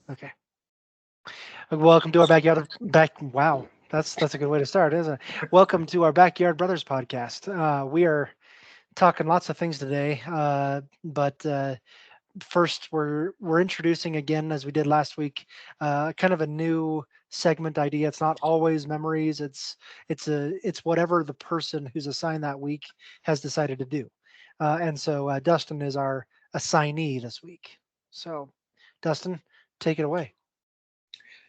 Okay. Welcome to our Wow, that's a good way to start, isn't it? Welcome to our Backyard Brothers podcast. We are talking lots of things today, but first we're introducing again, as we did last week, kind of a new segment idea. It's not always memories. It's whatever the person who's assigned that week has decided to do. And so Dustin is our assignee this week. So, Dustin, take it away.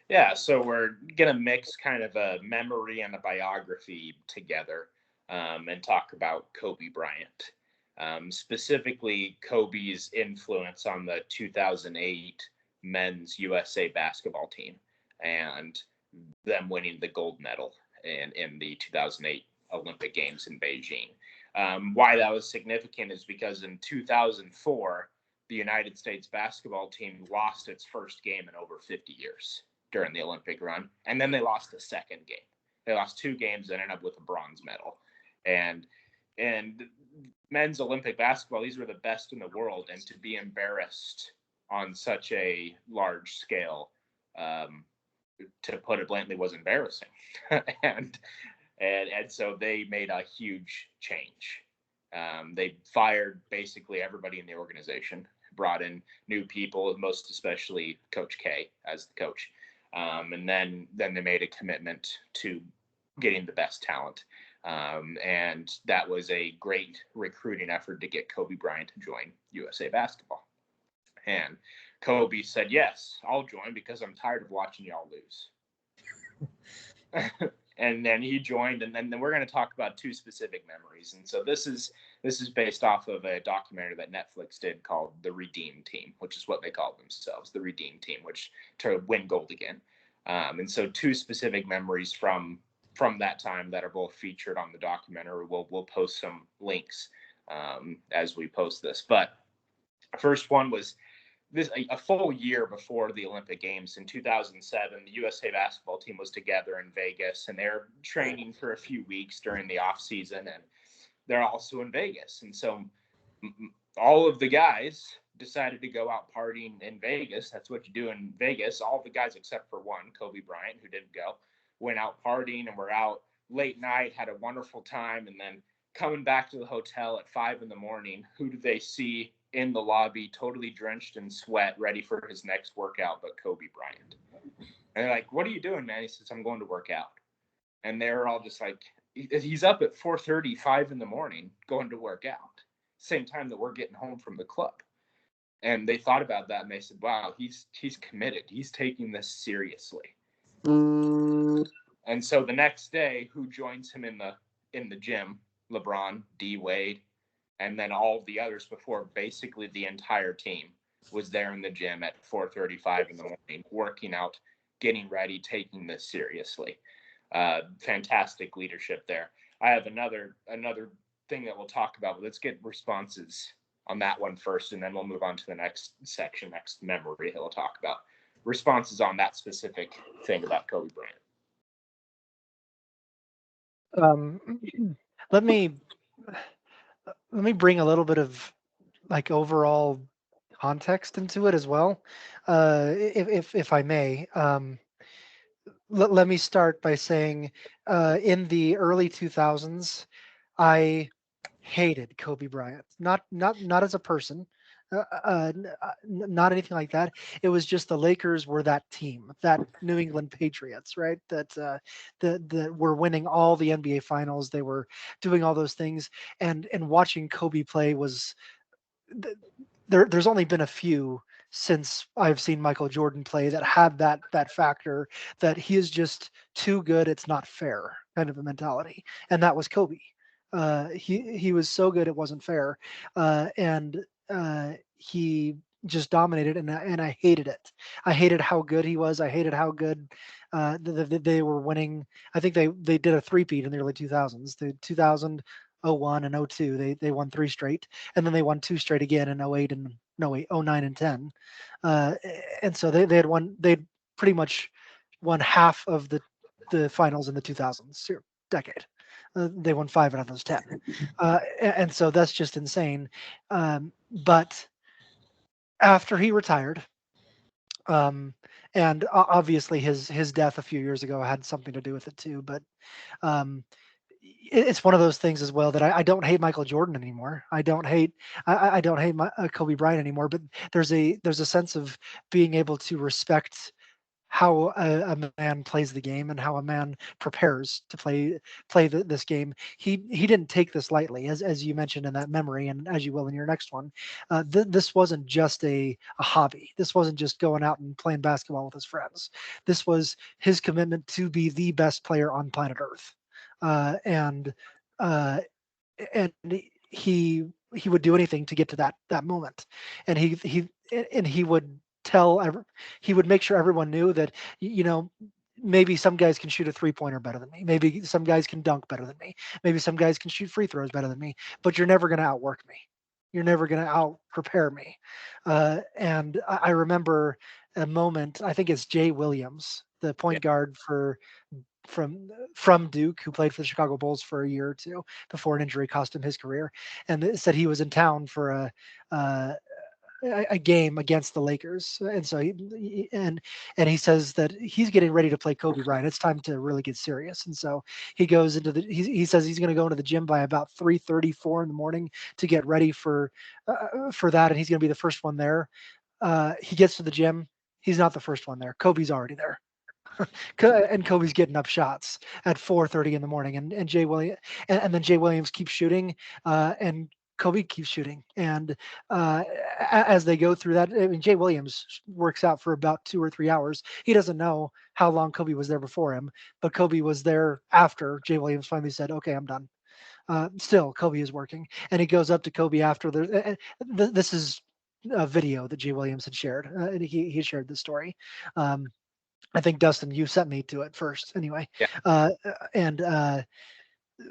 Yeah, so we're going to mix kind of a memory and a biography together and talk about Kobe Bryant, specifically Kobe's influence on the 2008 men's USA basketball team and them winning the gold medal in the 2008 Olympic Games in Beijing. Why that was significant is because in 2004, the United States basketball team lost its first game in over 50 years during the Olympic run, and then they lost the second game. They lost two games and ended up with a bronze medal. And men's Olympic basketball, these were the best in the world, and to be embarrassed on such a large scale, to put it bluntly, was embarrassing. and and so they made a huge change. They fired basically everybody in the organization, brought in new people, most especially Coach K as the coach. And then they made a commitment to getting the best talent. And that was a great recruiting effort to get Kobe Bryant to join USA Basketball. And Kobe said, "Yes, I'll join because I'm tired of watching y'all lose." And then he joined, and then we're going to talk about two specific memories. And so this is based off of a documentary that Netflix did called The Redeem Team, which is what they call themselves, the Redeem Team, which to win gold again. And so two specific memories from that time that are both featured on the documentary. We'll post some links as we post this. But first one was this a full year before the Olympic Games in 2007. The USA basketball team was together in Vegas, and they're training for a few weeks during the off season, and they're also in Vegas. And so all of the guys decided to go out partying in Vegas. That's what you do in Vegas. All the guys except for one, Kobe Bryant, who didn't go, went out partying and were out late night, had a wonderful time, and then coming back to the hotel at 5 in the morning, who do they see in the lobby, totally drenched in sweat, ready for his next workout, but Kobe Bryant? And they're like, "What are you doing, man?" He says, "I'm going to work out." And they're all just like, he's up at 4:30, 5 in the morning, going to work out, same time that we're getting home from the club. And they thought about that and they said, "Wow, he's committed. He's taking this seriously." And so the next day, who joins him in the gym? LeBron, D Wade, and then all of the others before. Basically, the entire team was there in the gym at 4:35 in the morning, working out, getting ready, taking this seriously. Fantastic leadership there. I have another thing that we'll talk about, but let's get responses on that one first, and then we'll move on to the next section, next memory that we'll talk about. Responses on that specific thing about Kobe Bryant. Um, let me let me bring a little bit of like overall context into it as well, if I may. Let me start by saying, in the early 2000s, I hated Kobe Bryant. Not as a person, not anything like that. It was just the Lakers were that team, that New England Patriots, right? That were winning all the NBA finals. They were doing all those things, and watching Kobe play was there's only been a few since I've seen Michael Jordan play that had that factor that he is just too good. It's not fair kind of a mentality, and that was Kobe. He was so good it wasn't fair, and he just dominated, and I hated it. I hated how good he was. I hated how good they were winning. I think they did a three-peat in the early 2000s. The 2000, '01, and '02. They won three straight, and then they won two straight again in '08 and no wait '09 and 10. Uh, and so they'd pretty much won half of the finals in the 2000s decade. They won five out of those 10, and so that's just insane. But after he retired, Um, and obviously his death a few years ago had something to do with it too. But um, it's one of those things as well that I don't hate Michael Jordan anymore. I don't hate Kobe Bryant anymore. But there's a sense of being able to respect how a man plays the game and how a man prepares to play this game. He didn't take this lightly, as you mentioned in that memory, and as you will in your next one. This wasn't just a hobby. This wasn't just going out and playing basketball with his friends. This was his commitment to be the best player on planet Earth, and uh, and he would do anything to get to that moment, and he would he would make sure everyone knew that maybe some guys can shoot a three-pointer better than me, maybe some guys can dunk better than me, maybe some guys can shoot free throws better than me, but you're never going to outwork me, you're never going to out prepare me. And I remember a moment, I think it's Jay Williams, the Yeah. point guard from Duke, who played for the Chicago Bulls for a year or two before an injury cost him his career, and said he was in town for uh, a game against the Lakers, and so and he says that he's getting ready to play Kobe Bryant. It's time to really get serious, and so he goes into he says he's going to go into the gym by about 3:34 in the morning to get ready for that, and he's going to be the first one there. He gets to the gym. He's not the first one there. Kobe's already there. And Kobe's getting up shots at 4:30 in the morning, and and then Jay Williams keeps shooting, and Kobe keeps shooting, and as they go through that, I mean, Jay Williams works out for about 2 or 3 hours. He doesn't know how long Kobe was there before him, but Kobe was there after Jay Williams finally said, "Okay, I'm done." Still, Kobe is working, and he goes up to Kobe after this is a video that Jay Williams had shared, and he shared the story. Um, I think Dustin, you sent me to it first, anyway. Yeah. And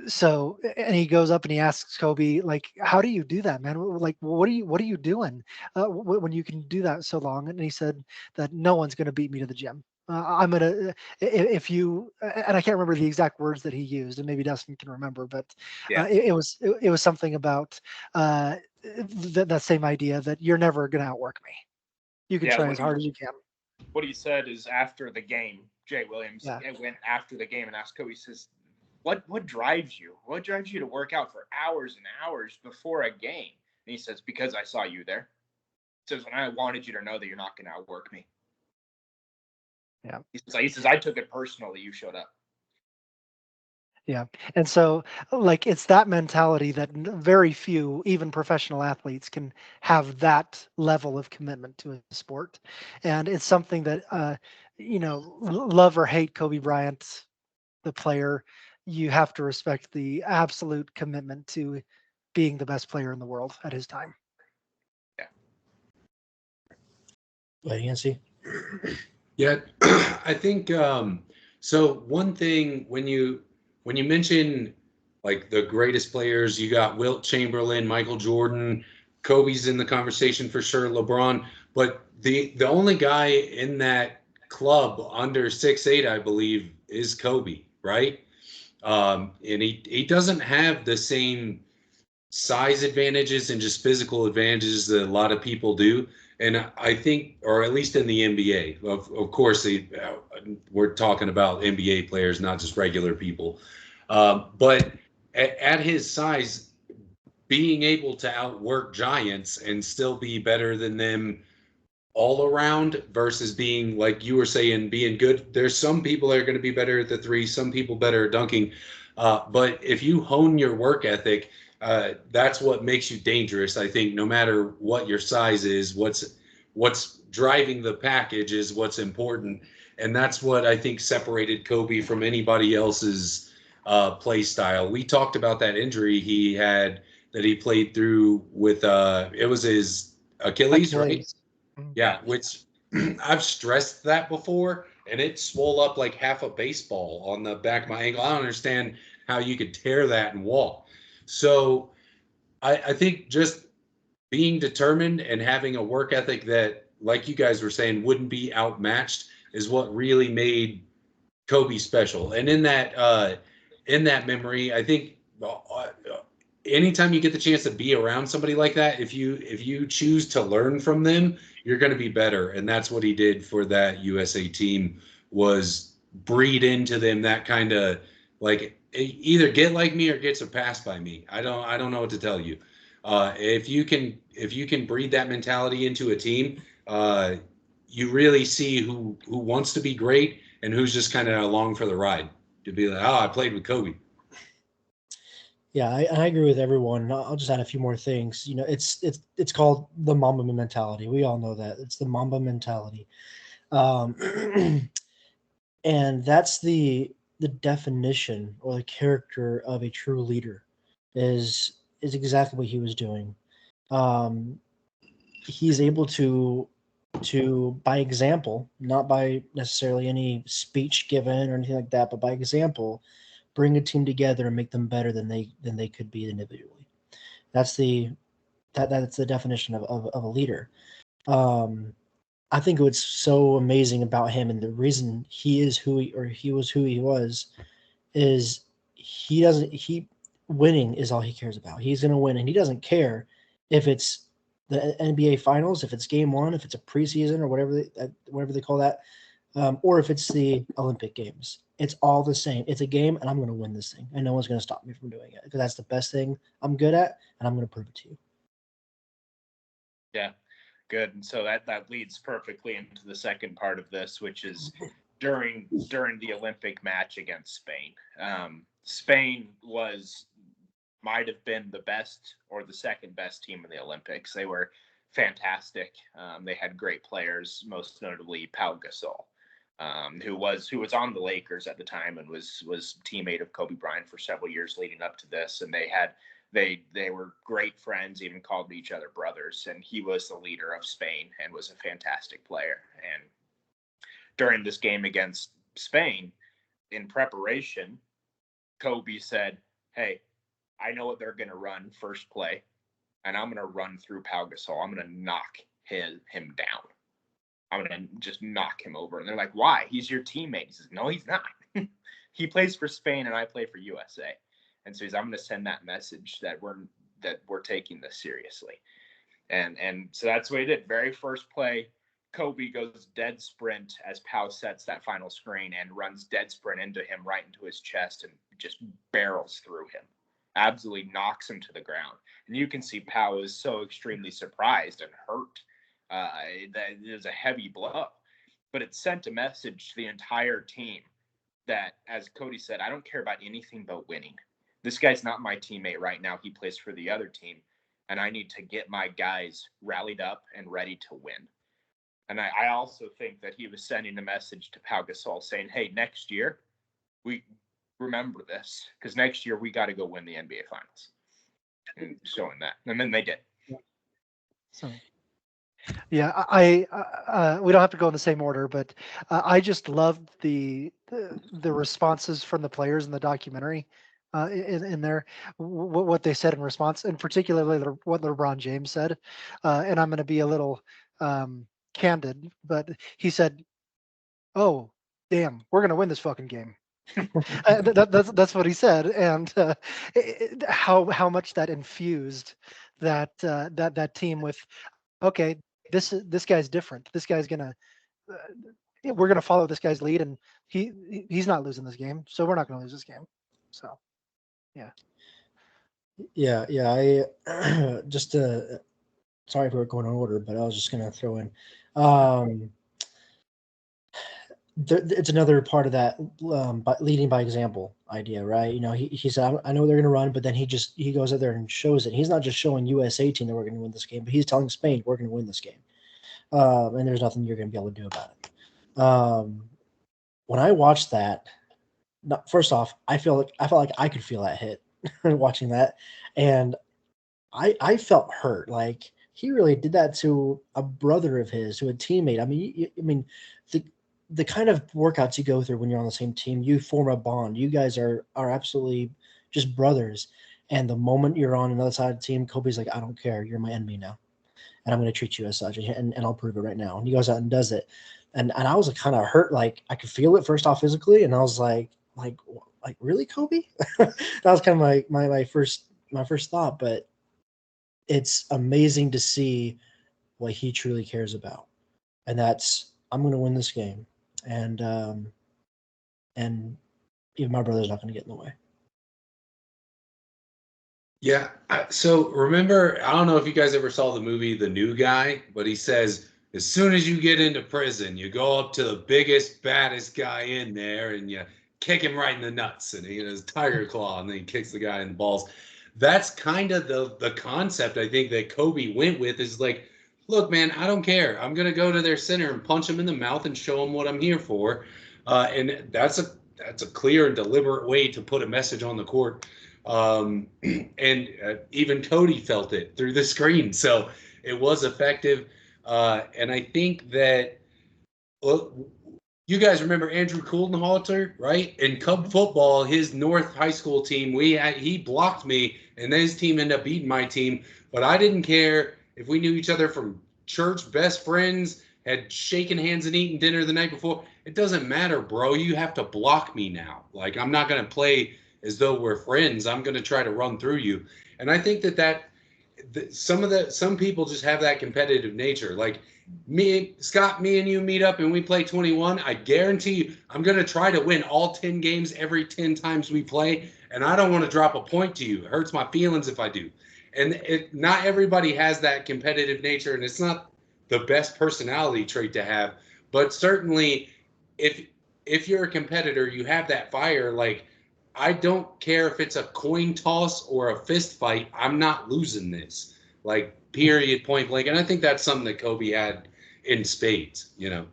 so, and he goes up and he asks Kobe, like, "How do you do that, man? Like, what are you doing when you can do that so long?" And he said that no one's going to beat me to the gym. I'm gonna if you and I can't remember the exact words that he used, and maybe Dustin can remember, but Yeah. it was something about that same idea that you're never going to outwork me. You can Yeah. try as hard as you can. What he said is after the game, Jay Williams Yeah. went after the game and asked Kobe, he says, what drives you? What drives you to work out for hours and hours before a game? And he says, because I saw you there. He says, and I wanted you to know that you're not going to outwork me. Yeah. He says, I took it personally. You showed up. Yeah. And so, like, it's that mentality that very few, even professional athletes, can have that level of commitment to a sport. And it's something that, love or hate Kobe Bryant, the player, you have to respect the absolute commitment to being the best player in the world at his time. Yeah. What Nancy? Yeah, I think so. One thing when you mention like the greatest players, you got Wilt Chamberlain, Michael Jordan, Kobe's in the conversation for sure, LeBron, but the only guy in that club under 6'8", I believe, is Kobe, right? And he doesn't have the same size advantages and just physical advantages that a lot of people do. And I think, or at least in the NBA, of course, we're talking about NBA players, not just regular people. But at his size, being able to outwork giants and still be better than them all around versus being, like you were saying, being good. There's some people that are going to be better at the three, some people better at dunking. But if you hone your work ethic, that's what makes you dangerous. I think no matter what your size is, what's driving the package is what's important, and that's what I think separated Kobe from anybody else's play style. We talked about that injury he had that he played through with it was his Achilles, right? Mhm. Yeah, which I've stressed that before, and it swole up like half a baseball on the back of my ankle. I don't understand how you could tear that and walk. So I think just being determined and having a work ethic that, like you guys were saying, wouldn't be outmatched is what really made Kobe special. And in that memory, I think anytime you get the chance to be around somebody like that, if you choose to learn from them, you're going to be better. And that's what he did for that USA team, was breed into them that kind of, like, either get like me or get surpassed by me. I don't know what to tell you. If you can breed that mentality into a team, you really see who wants to be great and who's just kind of along for the ride, to be like, oh, I played with Kobe. Yeah, I agree with everyone. I'll just add a few more things. It's called the Mamba mentality. We all know that. It's the Mamba mentality. Um, and that's the definition or the character of a true leader is exactly what he was doing. Um, he's able to by example, not by necessarily any speech given or anything like that, but by example, bring a team together and make them better than they could be individually. That's that's the definition of a leader. Um, I think what's so amazing about him and the reason he was who he was is he winning is all he cares about. He's going to win, and he doesn't care if it's the NBA Finals, if it's Game 1, if it's a preseason or whatever they call that, or if it's the Olympic Games. It's all the same. It's a game, and I'm going to win this thing, and no one's going to stop me from doing it because that's the best thing I'm good at, and I'm going to prove it to you. Yeah, good. And so that leads perfectly into the second part of this, which is during the Olympic match against Spain. Spain might have been the best or the second best team in the Olympics. They were fantastic. They had great players, most notably Pau Gasol, who was on the Lakers at the time and was teammate of Kobe Bryant for several years leading up to this. And they were great friends, even called each other brothers. And he was the leader of Spain and was a fantastic player. And during this game against Spain, in preparation, Kobe said, "Hey, I know what they're going to run first play, and I'm going to run through Pau Gasol. I'm going to knock him down. I'm going to just knock him over." And they're like, "Why? He's your teammate." He says, "No, he's not. He plays for Spain, and I play for USA." And so I'm going to send that message that we're taking this seriously. And so that's what he did. Very first play, Kobe goes dead sprint as Pau sets that final screen and runs dead sprint into him, right into his chest, and just barrels through him. Absolutely knocks him to the ground. And you can see Pau is so extremely surprised and hurt. That it was a heavy blow. But it sent a message to the entire team that, as Cody said, I don't care about anything but winning. This guy's not my teammate right now. He plays for the other team. And I need to get my guys rallied up and ready to win. And I also think that he was sending a message to Pau Gasol saying, hey, next year, we remember this, because next year we got to go win the NBA Finals. And showing that. And then they did. So, yeah, we don't have to go in the same order, but I just loved the responses from the players in the documentary. In there, what they said in response, and particularly what LeBron James said. And I'm going to be a little candid, but he said, "Oh, damn, we're going to win this fucking game." That's what he said, and how much that infused that team with, okay, this guy's different. This guy's gonna we're gonna follow this guy's lead, and he's not losing this game, so we're not gonna lose this game. So. Yeah. I just sorry if we're going on order, but I was just gonna throw in. It's another part of that leading by example idea, right? He said, I know they're gonna run, but then he goes out there and shows it. He's not just showing USA team that we're gonna win this game, but he's telling Spain we're gonna win this game, and there's nothing you're gonna be able to do about it. When I watched that, first off, I felt like I could feel that hit watching that, and I felt hurt. Like, he really did that to a brother of his, to a teammate. I mean, the kind of workouts you go through when you're on the same team, you form a bond. You guys are absolutely just brothers. And the moment you're on another side of the team, Kobe's like, I don't care. You're my enemy now, and I'm going to treat you as such, and I'll prove it right now. And he goes out and does it, and I was kind of hurt. Like, I could feel it first off physically, and I was like really, Kobe? That was kind of my first thought, but it's amazing to see what he truly cares about, and that's I'm going to win this game, and even my brother's not going to get in the way. Yeah. So remember, I don't know if you guys ever saw the movie The New Guy, but he says, as soon as you get into prison, you go up to the biggest, baddest guy in there and you kick him right in the nuts. And he has tiger claw and then he kicks the guy in the balls. That's kind of the concept I think that Kobe went with is like, look, man, I don't care. I'm going to go to their center and punch him in the mouth and show him what I'm here for. And that's a clear and deliberate way to put a message on the court. And even Cody felt it through the screen. So it was effective. And I think that, well, you guys remember Andrew Kuldenhalter, right? In Cub football, his North High School team, he blocked me, and then his team ended up beating my team. But I didn't care if we knew each other from church, best friends, had shaken hands and eaten dinner the night before. It doesn't matter, bro. You have to block me now. Like, I'm not going to play as though we're friends. I'm going to try to run through you. And I think that some people just have that competitive nature. Like Scott, me and you meet up and we play 21. I guarantee you, I'm going to try to win all 10 games every 10 times we play. And I don't want to drop a point to you. It hurts my feelings if I do. And not everybody has that competitive nature, and it's not the best personality trait to have. But certainly, if you're a competitor, you have that fire. Like, I don't care if it's a coin toss or a fist fight. I'm not losing this. Like, period, point blank. And I think that's something that Kobe had in spades, you know.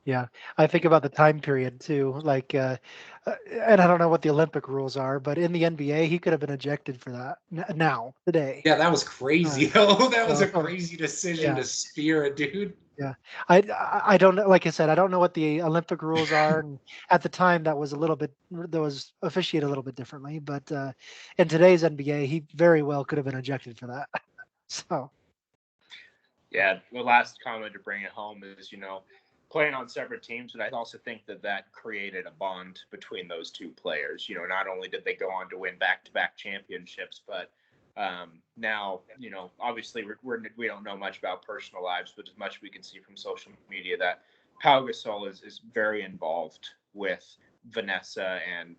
Yeah, I think about the time period too. Like, and I don't know what the Olympic rules are, but in the NBA, he could have been ejected for that now, today. Yeah, that was crazy. Oh, that was a so, crazy decision yeah. to spear a dude. Yeah, I don't know. Like I said, I don't know what the Olympic rules are, and at the time that was officiated a little bit differently. But in today's NBA, he very well could have been ejected for that. So Yeah, the last comment to bring it home is, playing on separate teams, but I also think that created a bond between those two players. Not only did they go on to win back-to-back championships, but now, obviously we don't know much about personal lives, but as much we can see from social media that Pau Gasol is very involved with Vanessa and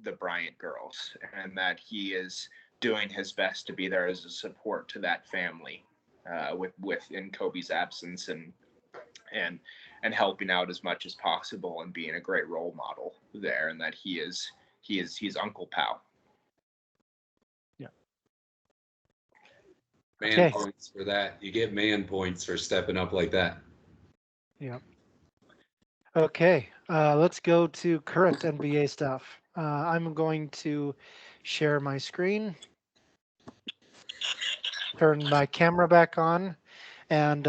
the Bryant girls, and that he is doing his best to be there as a support to that family, with in Kobe's absence, and helping out as much as possible and being a great role model there, and that he's Uncle Pau. Yeah. Man points for that. You get man points for stepping up like that. Yeah. Okay, let's go to current NBA stuff. I'm going to share my screen, turn my camera back on, and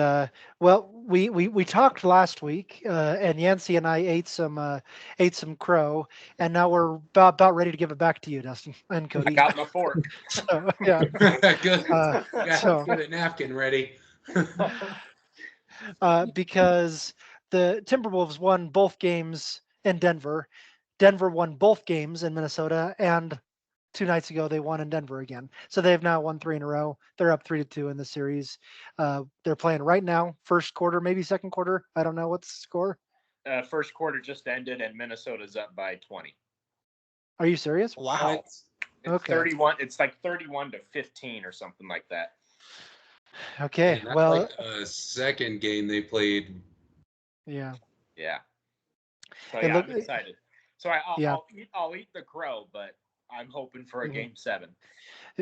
well, we talked last week, and Yancey and I ate some crow, and now we're about ready to give it back to you, Dustin and Cody. I got my fork. So, yeah. Good. Get a napkin ready. Because the Timberwolves won both games in Denver. Denver won both games in Minnesota, and 2 nights ago they won in Denver again. So they've now won 3 in a row. They're up 3-2 in the series. They're playing right now, first quarter, maybe second quarter. I don't know what's the score. First quarter just ended, and Minnesota's up by 20. Are you serious? Wow. It's okay. 31. It's like 31-15 or something like that. Okay. Man, that's well, like the second game they played. Yeah. Yeah. So yeah, I'm excited. So I'll eat the crow, but I'm hoping for a game 7.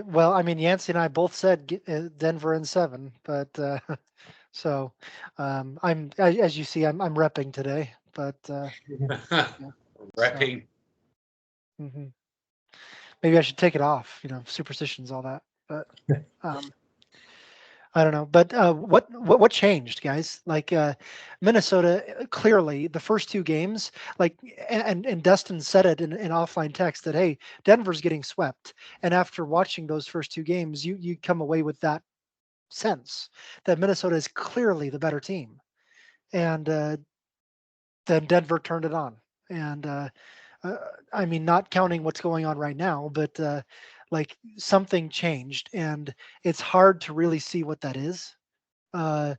Well, I mean, Yancey and I both said Denver in 7, but so I'm as you see, I'm repping today, but repping. So, maybe I should take it off. Superstitions, all that, but I don't know. But what changed, guys? Like Minnesota, clearly the first 2 games, like, and Dustin said it in offline text that, hey, Denver's getting swept, and after watching those first 2 games, you come away with that sense that Minnesota is clearly the better team, and then Denver turned it on, and I mean, not counting what's going on right now, but like something changed, and it's hard to really see what that is. Uh,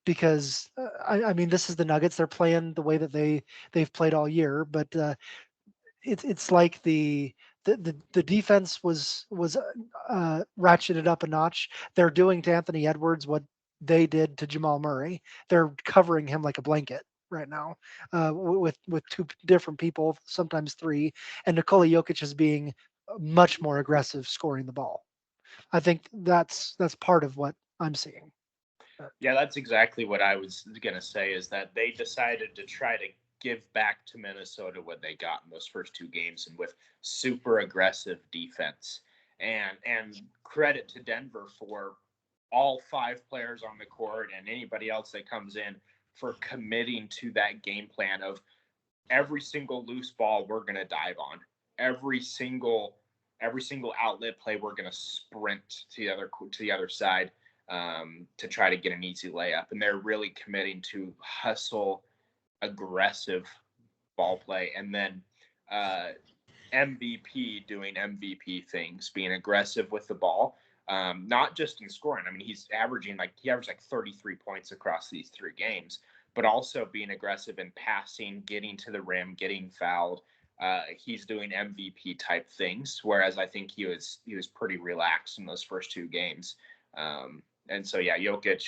because I mean, this is the Nuggets. They're playing the way that they've played all year, but it's like the defense was ratcheted up a notch. They're doing to Anthony Edwards what they did to Jamal Murray. They're covering him like a blanket right now, with two different people, sometimes three, and Nikola Jokic is being much more aggressive scoring the ball. I think that's part of what I'm seeing. Yeah, that's exactly what I was going to say, is that they decided to try to give back to Minnesota what they got in those first two games, and with super aggressive defense. And credit to Denver for all five players on the court and anybody else that comes in for committing to that game plan of every single loose ball we're going to dive on. Every single outlet play we're going to sprint to the other side, to try to get an easy layup. And they're really committing to hustle, aggressive ball play. And then MVP doing MVP things, being aggressive with the ball, not just in scoring. I mean, he averaged like 33 points across these three games, but also being aggressive in passing, getting to the rim, getting fouled. He's doing MVP type things, whereas I think he was pretty relaxed in those first two games. And so, yeah, Jokic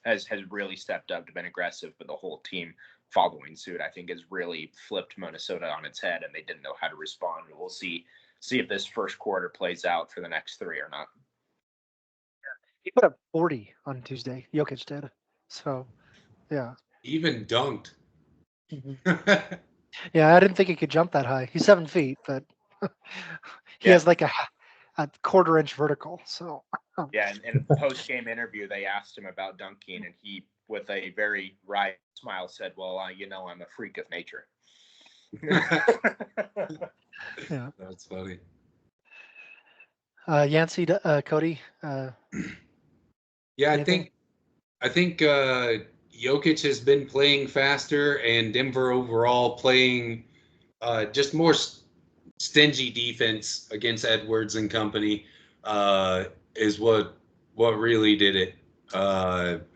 has really stepped up to been aggressive, but the whole team following suit, I think, has really flipped Minnesota on its head, and they didn't know how to respond. We'll see if this first quarter plays out for the next three or not. He put up 40 on Tuesday. Jokic did. So, yeah. Even dunked. Mm-hmm. Yeah, I didn't think he could jump that high. He's 7 feet, but he Yeah. has like a quarter-inch vertical. So, Yeah, and in post-game interview, they asked him about dunking, and he, with a very wry smile, said, "Well, I'm a freak of nature." yeah. That's funny. Yancey, Cody. Yeah, Anything? I think Jokic has been playing faster, and Denver overall playing just more stingy defense against Edwards and company is what really did it,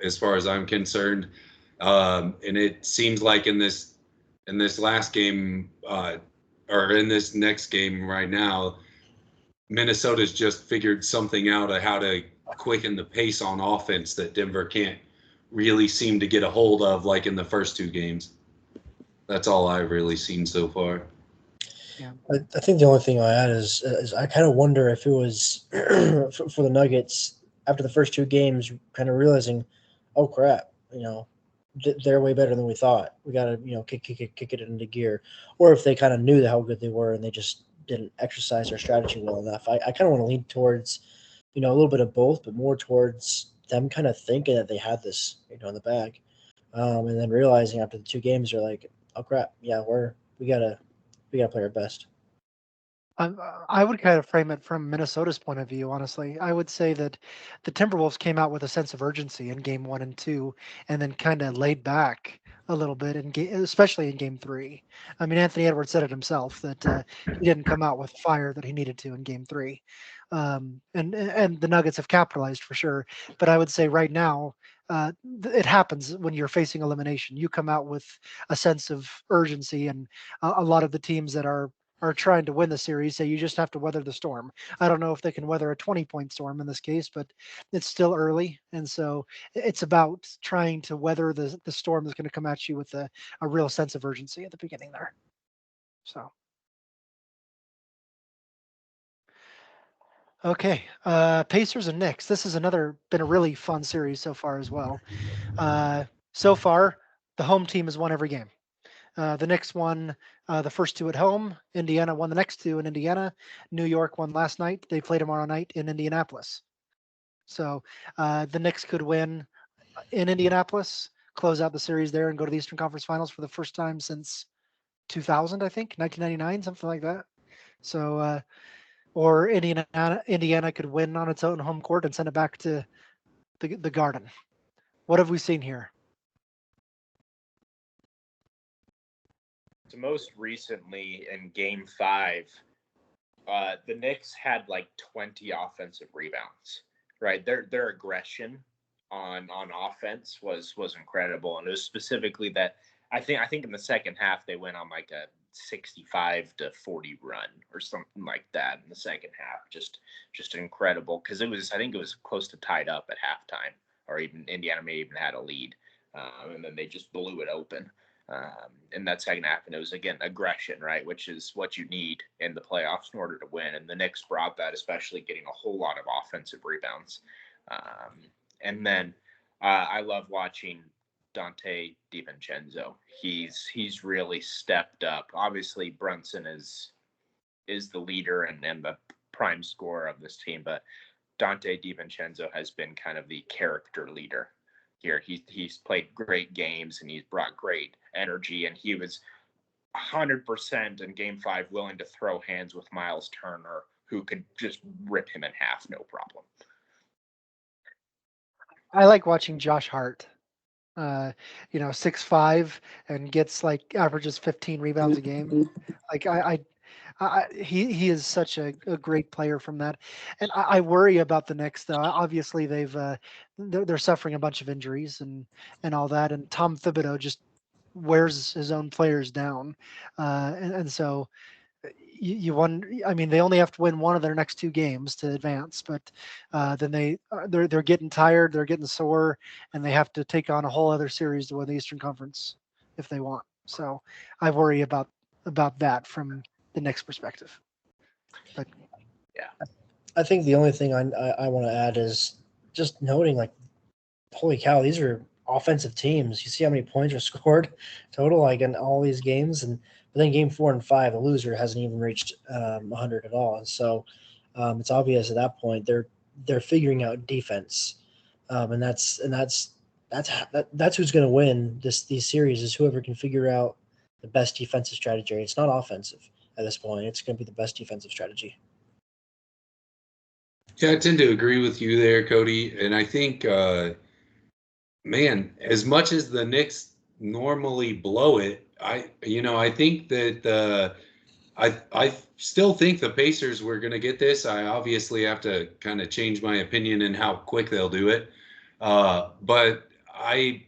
as far as I'm concerned. And it seems like in this last game, or in this next game right now, Minnesota's just figured something out of how to quicken the pace on offense that Denver can't really seem to get a hold of, like in the first two games. That's all I've really seen so far. Yeah. I think the only thing I add is I kind of wonder if it was for the Nuggets after the first two games, kind of realizing, oh crap, they're way better than we thought. We got to kick it into gear, or if they kind of knew how good they were and they just didn't exercise their strategy well enough. I kind of want to lean towards a little bit of both, but more towards them kind of thinking that they had this in the bag, and then realizing after the two games they're like, oh crap, yeah, we gotta play our best. I would kind of frame it from Minnesota's point of view, honestly. I would say that the Timberwolves came out with a sense of urgency in game 1 and 2, and then kind of laid back a little bit especially in game 3. I mean, Anthony Edwards said it himself that he didn't come out with fire that he needed to in game 3. And the Nuggets have capitalized for sure. But I would say right now, it happens when you're facing elimination. You come out with a sense of urgency, and a lot of the teams that are trying to win the series say you just have to weather the storm. I don't know if they can weather a 20-point storm in this case, but it's still early. And so it's about trying to weather the storm that's going to come at you with a real sense of urgency at the beginning there. So. Okay, Pacers and Knicks. This has been a really fun series so far as well. So far, the home team has won every game. The Knicks won the first two at home. Indiana won the next two in Indiana. New York won last night. They play tomorrow night in Indianapolis. So the Knicks could win in Indianapolis, close out the series there, and go to the Eastern Conference Finals for the first time since 2000, I think, 1999, something like that. So, or Indiana could win on its own home court and send it back to the Garden. What have we seen here? So most recently in Game 5, the Knicks had like 20 offensive rebounds, right? Their aggression on offense was incredible, and it was specifically that I think in the second half they went on like a 65-40 run or something like that in the second half. Just incredible, because I think it was close to tied up at halftime, or even Indiana may even had a lead, and then they just blew it open in that second half. And it was, again, aggression, right, which is what you need in the playoffs in order to win. And the Knicks brought that, especially getting a whole lot of offensive rebounds. And then I love watching Dante DiVincenzo. He's really stepped up. Obviously, Brunson is the leader and the prime scorer of this team, but Dante DiVincenzo has been kind of the character leader here. He's played great games, and he's brought great energy, and he was 100% in Game 5 willing to throw hands with Miles Turner, who could just rip him in half, no problem. I like watching Josh Hart. 6'5" and gets averages 15 rebounds a game. Like he is such a great player from that, and I worry about the Knicks though. Obviously, they're suffering a bunch of injuries and all that, and Tom Thibodeau just wears his own players down, and so you wonder. I mean, they only have to win one of their next two games to advance, but then they're getting tired, they're getting sore, and they have to take on a whole other series to win the Eastern Conference if they want. So I worry about that from the Knicks' perspective. But yeah, I think the only thing I want to add is just noting, holy cow, these are offensive teams. You see how many points are scored total, in all these games, but then game 4 and 5, the loser hasn't even reached 100 at all. And so it's obvious at that point they're figuring out defense, and that's who's going to win these series, is whoever can figure out the best defensive strategy. It's not offensive at this point. It's going to be the best defensive strategy. Yeah, I tend to agree with you there, Cody. And I think, man, as much as the Knicks normally blow it, I think that I still think the Pacers were going to get this. I obviously have to kind of change my opinion in how quick they'll do it. But I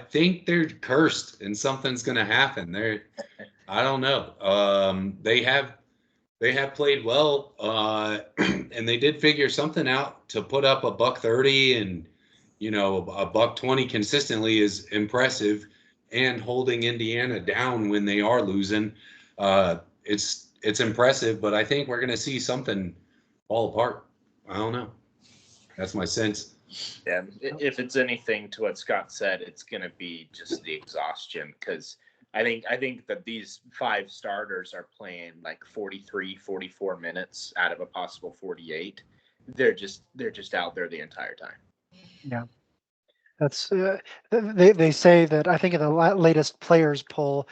think they're cursed and something's going to happen. I don't know. They have played well, and they did figure something out to put up a $130 and a $120 consistently is impressive, and holding Indiana down when they are losing, it's impressive. But I think we're going to see something fall apart. I don't know. That's my sense. Yeah, if it's anything to what Scott said, it's going to be just the exhaustion, because I think that these 5 starters are playing like 43, 44 minutes out of a possible 48. They're just out there the entire time. yeah, that's they say that, I think in the latest players poll,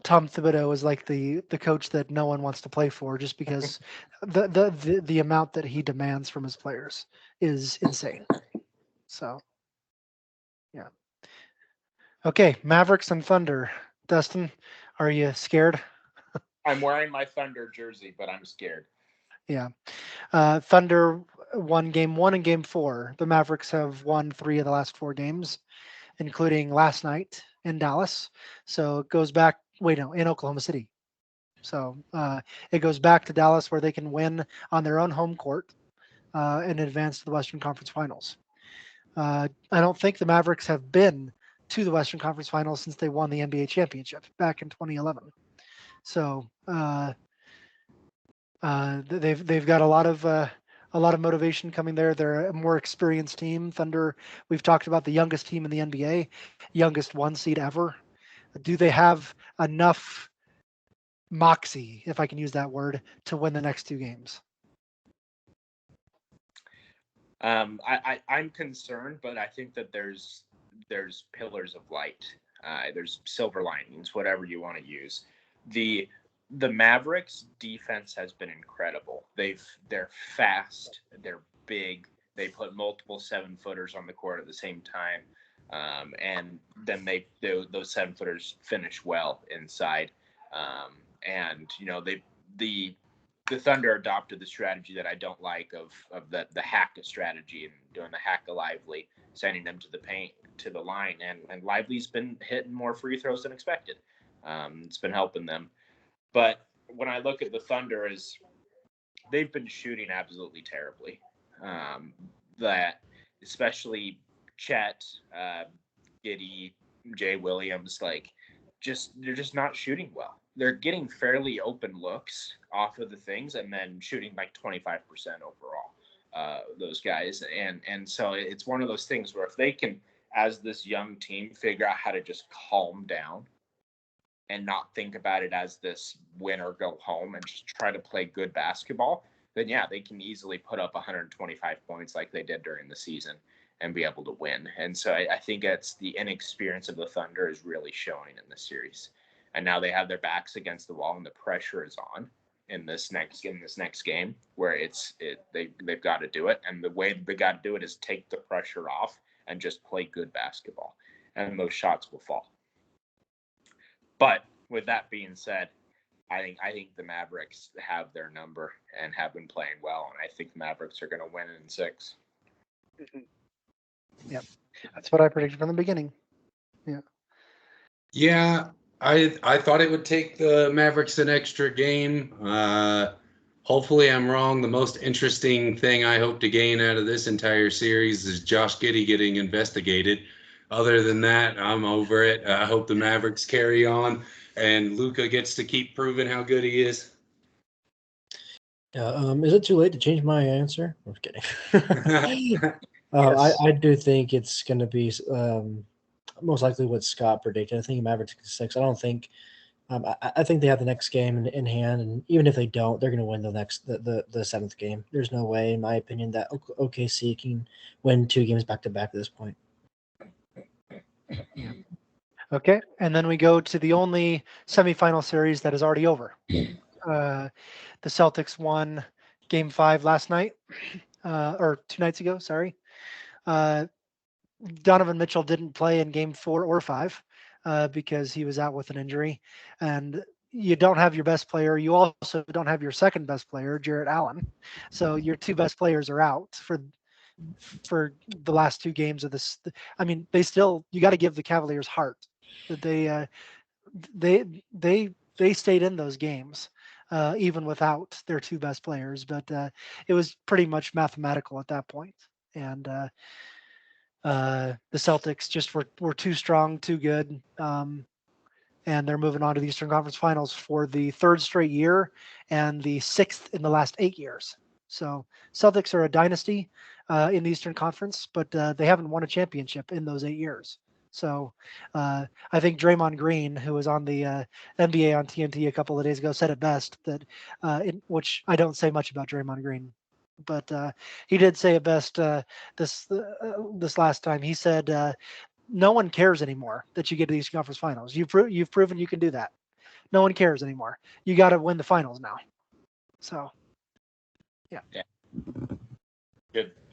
Tom Thibodeau is like the coach that no one wants to play for, just because the amount that he demands from his players is insane. So, yeah. Okay, Mavericks and Thunder. Dustin, are you scared? I'm wearing my Thunder jersey, but I'm scared. Yeah. Thunder won game 1 and game 4. The Mavericks have won 3 of the last 4 games, including last night in Dallas. So it goes back, in Oklahoma City. So it goes back to Dallas, where they can win on their own home court and advance to the Western Conference Finals. I don't think the Mavericks have been to the Western Conference Finals since they won the NBA championship back in 2011. So they've got a lot of motivation coming there. They're a more experienced team. Thunder, we've talked about the youngest team in the NBA, youngest 1 seed ever. Do they have enough moxie, if I can use that word, to win the next 2 games? I'm concerned, but I think that there's pillars of light. There's silver linings, whatever you want to use. The Mavericks defense has been incredible. They're fast, they're big, they put multiple 7-footers on the court at the same time, and then those 7-footers finish well inside. And the the Thunder adopted the strategy that I don't like of the hack strategy and doing the hack of Lively, sending them to the paint, to the line, and Lively's been hitting more free throws than expected. It's been helping them. But when I look at the Thunder, is they've been shooting absolutely terribly. That especially Chet, Giddey, Jay Williams, like they're just not shooting well. They're getting fairly open looks off of the things and then shooting like 25% overall, those guys. And so it's one of those things where if they can, as this young team, figure out how to just calm down and not think about it as this win or go home and just try to play good basketball, then yeah, they can easily put up 125 points like they did during the season and be able to win. And so I think it's the inexperience of the Thunder is really showing in this series. And now they have their backs against the wall and the pressure is on in this next game where they've got to do it. And the way they got to do it is take the pressure off and just play good basketball. And those shots will fall. But with that being said, I think the Mavericks have their number and have been playing well, and I think the Mavericks are going to win in 6. Mm-hmm. Yep, that's what I predicted from the beginning. Yeah. Yeah, I thought it would take the Mavericks an extra game. Hopefully I'm wrong. The most interesting thing I hope to gain out of this entire series is Josh Giddey getting investigated. Other than that, I'm over it. I hope the Mavericks carry on and Luka gets to keep proving how good he is. Is it too late to change my answer? I'm kidding. Yes. I do think it's going to be most likely what Scott predicted. I think Mavericks 6. I don't think. I think they have the next game in hand, and even if they don't, they're going to win the 7th game. There's no way, in my opinion, that OKC can win 2 games back to back at this point. Yeah. Okay, and then we go to the only semifinal series that is already over. The Celtics won Game 5 last night, or 2 nights ago. Sorry. Donovan Mitchell didn't play in Game 4 or 5 because he was out with an injury, and you don't have your best player. You also don't have your second best player, Jarrett Allen. So your 2 best players are out for the last 2 games of this. I mean, you got to give the Cavaliers heart that they stayed in those games even without their 2 best players. But it was pretty much mathematical at that point, and the Celtics just were too strong, too good, and they're moving on to the Eastern Conference Finals for the 3rd straight year and the 6th in the last 8 years. So Celtics are a dynasty in the Eastern Conference, but they haven't won a championship in those 8 years. So I think Draymond Green, who was on the NBA on TNT a couple of days ago, said it best, that which I don't say much about Draymond Green, but he did say it best this last time. He said, "No one cares anymore that you get to the Eastern Conference Finals. You've proven you can do that. No one cares anymore. You got to win the finals now." So, yeah.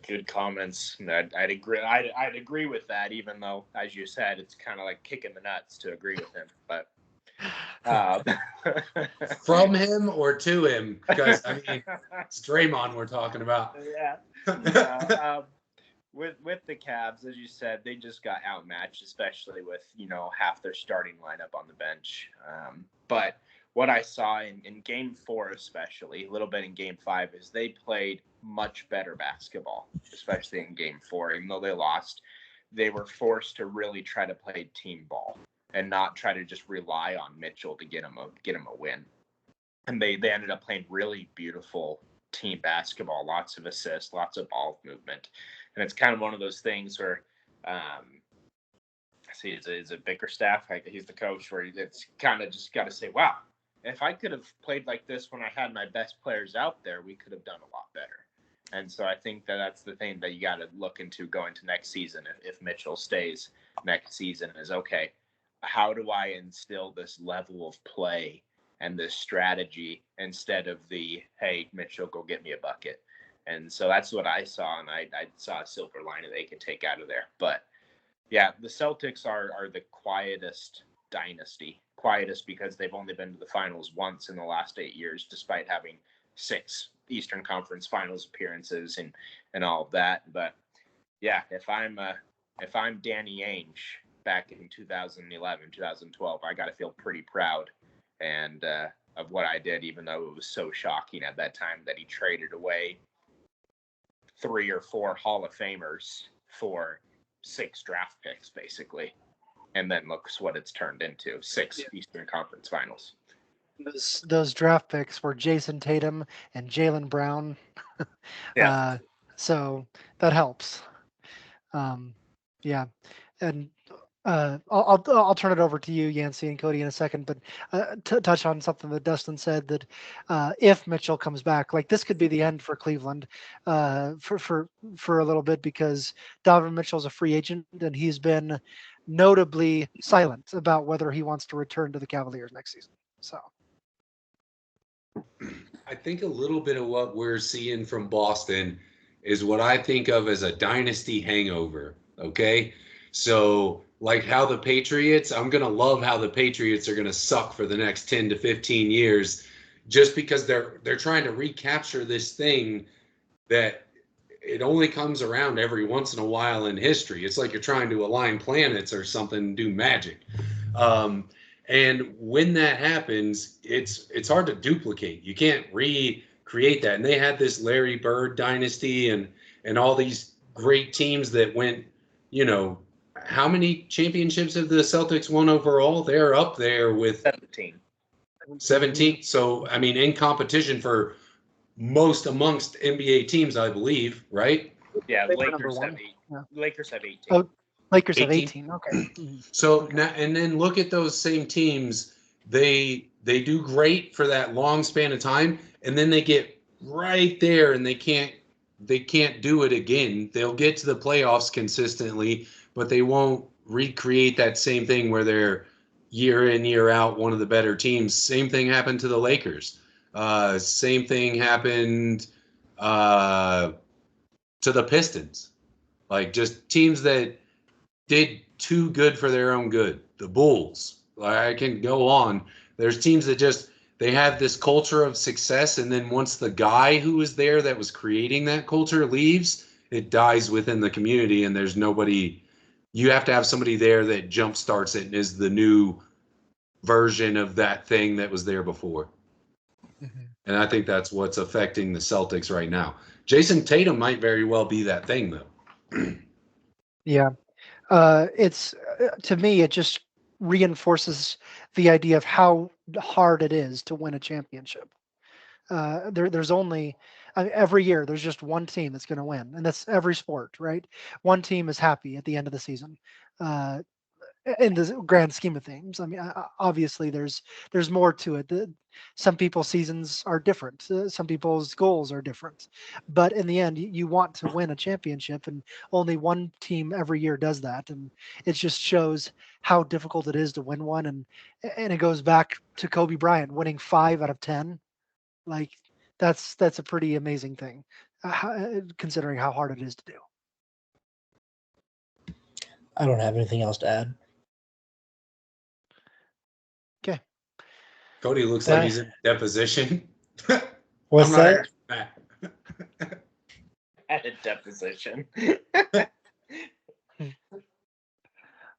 Good comments. I'd agree. I'd agree with that, even though, as you said, it's kind of like kicking the nuts to agree with him. But from him or to him, because I mean, it's Draymond we're talking about. Yeah. With the Cavs, as you said, they just got outmatched, especially with half their starting lineup on the bench. But what I saw in Game 4, especially a little bit in Game 5, is they played much better basketball, especially in Game 4. Even though they lost, they were forced to really try to play team ball and not try to just rely on Mitchell to get him a win. And they ended up playing really beautiful team basketball, lots of assists, lots of ball movement. And it's kind of one of those things where, is it Bickerstaff? He's the coach, where it's kind of just got to say, wow, if I could have played like this when I had my best players out there, we could have done a lot better. And so I think that's the thing that you got to look into going to next season. If Mitchell stays next season, is okay, how do I instill this level of play and this strategy instead of the, hey, Mitchell, go get me a bucket. And so that's what I saw, and I saw a silver lining they could take out of there. But yeah, the Celtics are the quietest dynasty. Quietest because they've only been to the finals once in the last 8 years, despite having 6 Eastern Conference Finals appearances and all of that. But yeah, if I'm Danny Ainge back in 2011, 2012, I got to feel pretty proud and of what I did, even though it was so shocking at that time that he traded away 3 or 4 Hall of Famers for 6 draft picks, basically. And then looks what it's turned into, 6 Eastern Conference Finals. Those draft picks were Jason Tatum and Jaylen Brown. Yeah. So that helps. Yeah. And I'll turn it over to you, Yancey and Cody, in a second. But touch on something that Dustin said, that if Mitchell comes back, like, this could be the end for Cleveland for a little bit, because Donovan Mitchell's a free agent and he's been notably silent about whether he wants to return to the Cavaliers next season. So I think a little bit of what we're seeing from Boston is what I think of as a dynasty hangover. Okay. So, like how the Patriots, I'm going to love how the Patriots are going to suck for the next 10 to 15 years, just because they're trying to recapture this thing that it only comes around every once in a while in history. It's like you're trying to align planets or something, do magic. And when that happens, it's hard to duplicate. You can't recreate that. And they had this Larry Bird dynasty and all these great teams that went, how many championships have the Celtics won overall? They're up there with 17. 17. So, I mean, in competition for most amongst NBA teams, I believe, right? Yeah, They were Lakers number have one. 8. Yeah. Lakers have 18. Oh, Lakers have 18? 18. Okay. So Okay. now, and then look at those same teams. They do great for that long span of time, and then they get right there and they can't do it again. They'll get to the playoffs consistently, but they won't recreate that same thing where they're year in, year out one of the better teams. Same thing happened to the Lakers. Same thing happened to the Pistons. Like, just teams that did too good for their own good. The Bulls. I can go on. There's teams that just, they have this culture of success, and then once the guy who was there that was creating that culture leaves, it dies within the community, and there's nobody. You have to have somebody there that jump starts it and is the new version of that thing that was there before. Mm-hmm. And I think that's what's affecting the Celtics right now. Jason Tatum might very well be that thing, though. Yeah. It's to me, it just reinforces the idea of how hard it is to win a championship. There's only every year there's just one team that's going to win, and that's every sport, right? One team is happy at the end of the season. Uh, in the grand scheme of things, I mean, obviously there's more to it. Some people's seasons are different. Some people's goals are different, but in the end, you want to win a championship, and only one team every year does that, and it just shows how difficult it is to win one. And it goes back to Kobe Bryant winning 5 out of 10. Like, that's a pretty amazing thing, considering how hard it is to do. I don't have anything else to add. Okay. Cody looks like he's in deposition. What's that? At a deposition.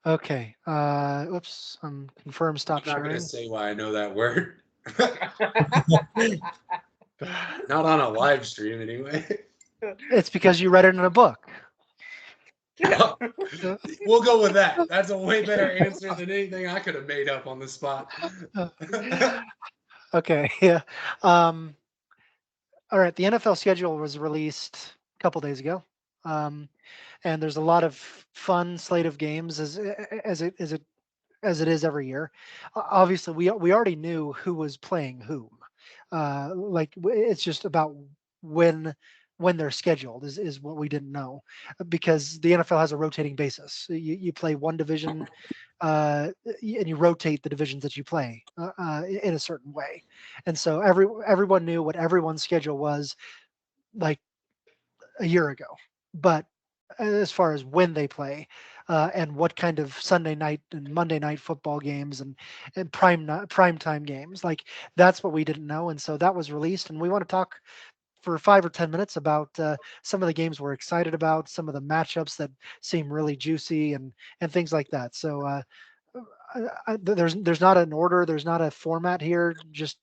Okay. Oops. Confirm. Stop I'm not going sharing. to say why I know that word. Not on a live stream, anyway. It's because you read it in a book. We'll go with that. That's a way better answer than anything I could have made up on the spot. Okay. Yeah. All right. The NFL schedule was released a couple days ago, and there's a lot of fun slate of games as it is every year. Obviously, we already knew who was playing whom. It's just about when they're scheduled is what we didn't know, because the NFL has a rotating basis. You play one division, and you rotate the divisions that you play in a certain way, and so everyone knew what everyone's schedule was like a year ago. But as far as when they play, and what kind of Sunday night and Monday night football games and prime time games. Like that's what we didn't know, and so that was released, and we want to talk for 5 or 10 minutes about some of the games we're excited about, some of the matchups that seem really juicy, and things like that. So there's not an order, there's not a format here. Just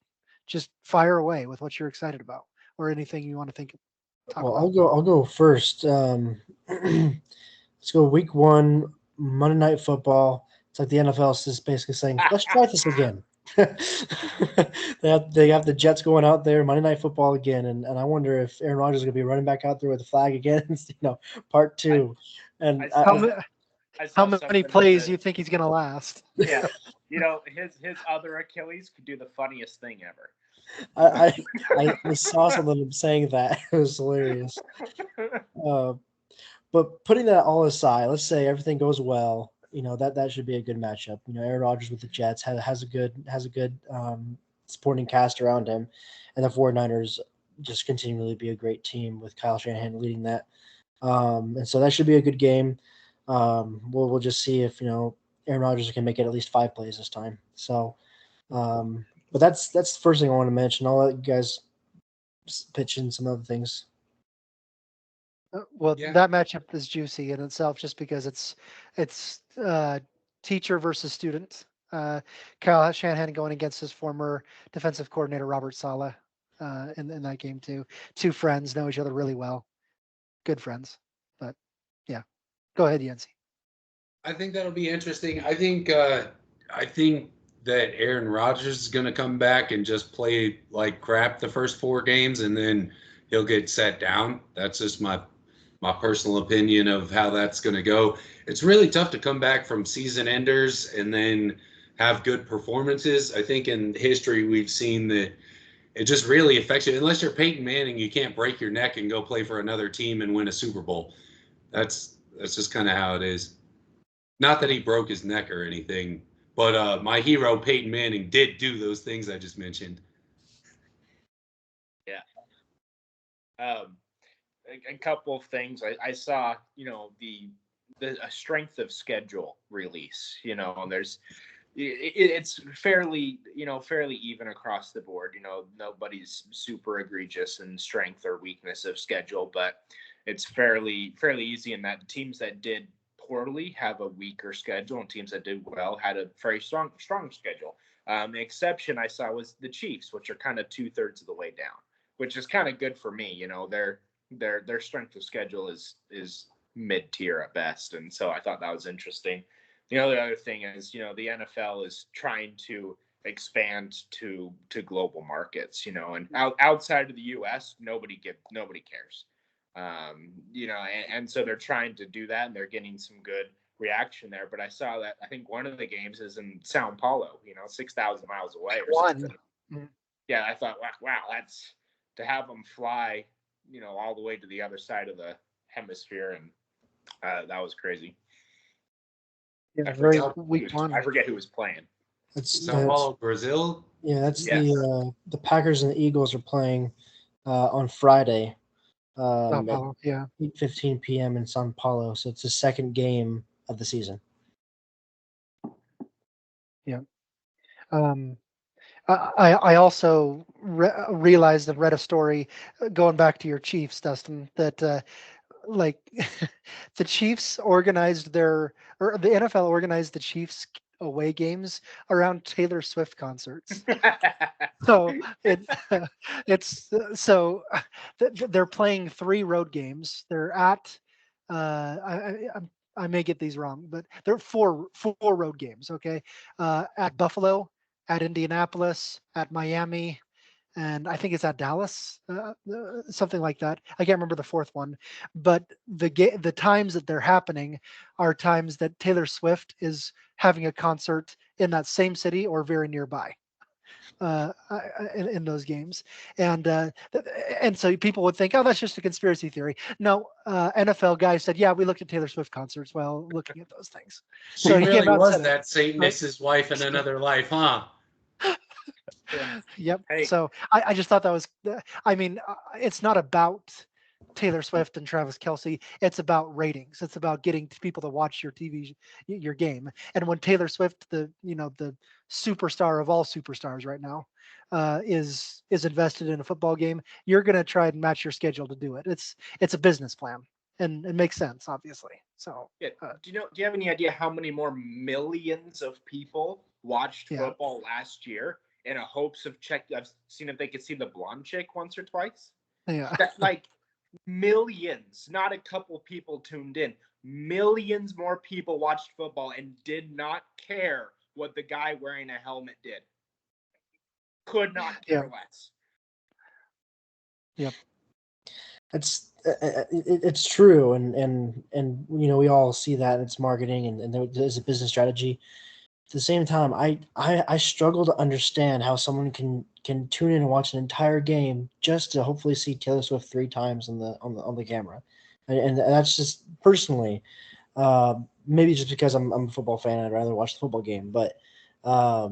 fire away with what you're excited about or anything you want to talk Well, about. I'll go first. Let's go week 1, Monday Night Football. It's like the NFL is just basically saying, let's try this again. they have the Jets going out there, Monday Night Football again, and I wonder if Aaron Rodgers is going to be running back out there with the flag again, part 2. And I How, saw, ma- I how saw many something plays that do you think he's going to last? yeah, his other Achilles could do the funniest thing ever. I saw something saying that. It was hilarious. But putting that all aside, let's say everything goes well. That should be a good matchup. Aaron Rodgers with the Jets has a good supporting cast around him, and the 49ers just continually be a great team with Kyle Shanahan leading that. And so that should be a good game. We'll just see if Aaron Rodgers can make it at least 5 plays this time. So, but that's the first thing I want to mention. I'll let you guys pitch in some other things. Well, Yeah. that matchup is juicy in itself, just because it's teacher versus student. Kyle Shanahan going against his former defensive coordinator Robert Saleh in that game too. Two friends know each other really well, good friends. But yeah, go ahead, Yancy. I think that'll be interesting. I think that Aaron Rodgers is going to come back and just play like crap the first 4 games, and then he'll get set down. That's just my personal opinion of how that's going to go. It's really tough to come back from season enders and then have good performances. I think in history we've seen that it just really affects you. Unless you're Peyton Manning, you can't break your neck and go play for another team and win a Super Bowl. That's just kind of how it is. Not that he broke his neck or anything, but my hero Peyton Manning did do those things I just mentioned. Yeah. A couple of things I saw, the strength of schedule release, and it's fairly even across the board. Nobody's super egregious in strength or weakness of schedule, but it's fairly easy in that teams that did poorly have a weaker schedule, and teams that did well had a very strong schedule. The exception I saw was the Chiefs, which are kind of 2/3 of the way down, which is kind of good for me. Their strength of schedule is mid tier at best, and so I thought that was interesting. The other thing is, the NFL is trying to expand to global markets, and outside of the U.S., nobody cares. And so they're trying to do that, and they're getting some good reaction there. But I saw that I think one of the games is in Sao Paulo, 6,000 miles away or something. Mm. Yeah, I thought, wow, that's to have them fly, all the way to the other side of the hemisphere, and that was crazy. Yeah, very week I 1. forget who was playing. Sao Paulo, Brazil. Yeah, that's Yes. the Packers and the Eagles are playing on Friday. Sao At Paulo, yeah. 8:15 p.m. in Sao Paulo. So it's the second game of the season. Yeah. I also realized and read a story going back to your Chiefs, Dustin, that like the Chiefs organized or the NFL organized the Chiefs away games around Taylor Swift concerts. So they're playing 3 road games. They're at I may get these wrong, but they're four road games. Okay, at Buffalo, at Indianapolis, at Miami, and I think it's at Dallas, something like that. I can't remember the fourth one, but the times that they're happening are times that Taylor Swift is having a concert in that same city or very nearby in those games, and so people would think, oh, that's just a conspiracy theory. No, NFL guy said, yeah, we looked at Taylor Swift concerts while looking at those things. She So he really came out and was said that Satanist's wife in another life, huh? Yep. Hey. So I just thought that was, I mean, it's not about Taylor Swift and Travis Kelsey. It's about ratings. It's about getting people to watch your your game. And when Taylor Swift, the superstar of all superstars right now, is invested in a football game, you're going to try and match your schedule to do it. It's a business plan, and it makes sense, obviously. So Yeah. Do you have any idea how many more millions of people watched Yeah. football last year in a hopes of I've seen if they could see the blonde chick once or twice. yeah, That like millions, not a couple people tuned in. Millions more people watched football and did not care what the guy wearing a helmet did. Could not care less. Yep. It's true, and we all see that it's marketing and there's a business strategy. At the same time, I struggle to understand how someone can tune in and watch an entire game just to hopefully see Taylor Swift 3 times on the camera, and that's just personally, maybe just because I'm a football fan, I'd rather watch the football game, but I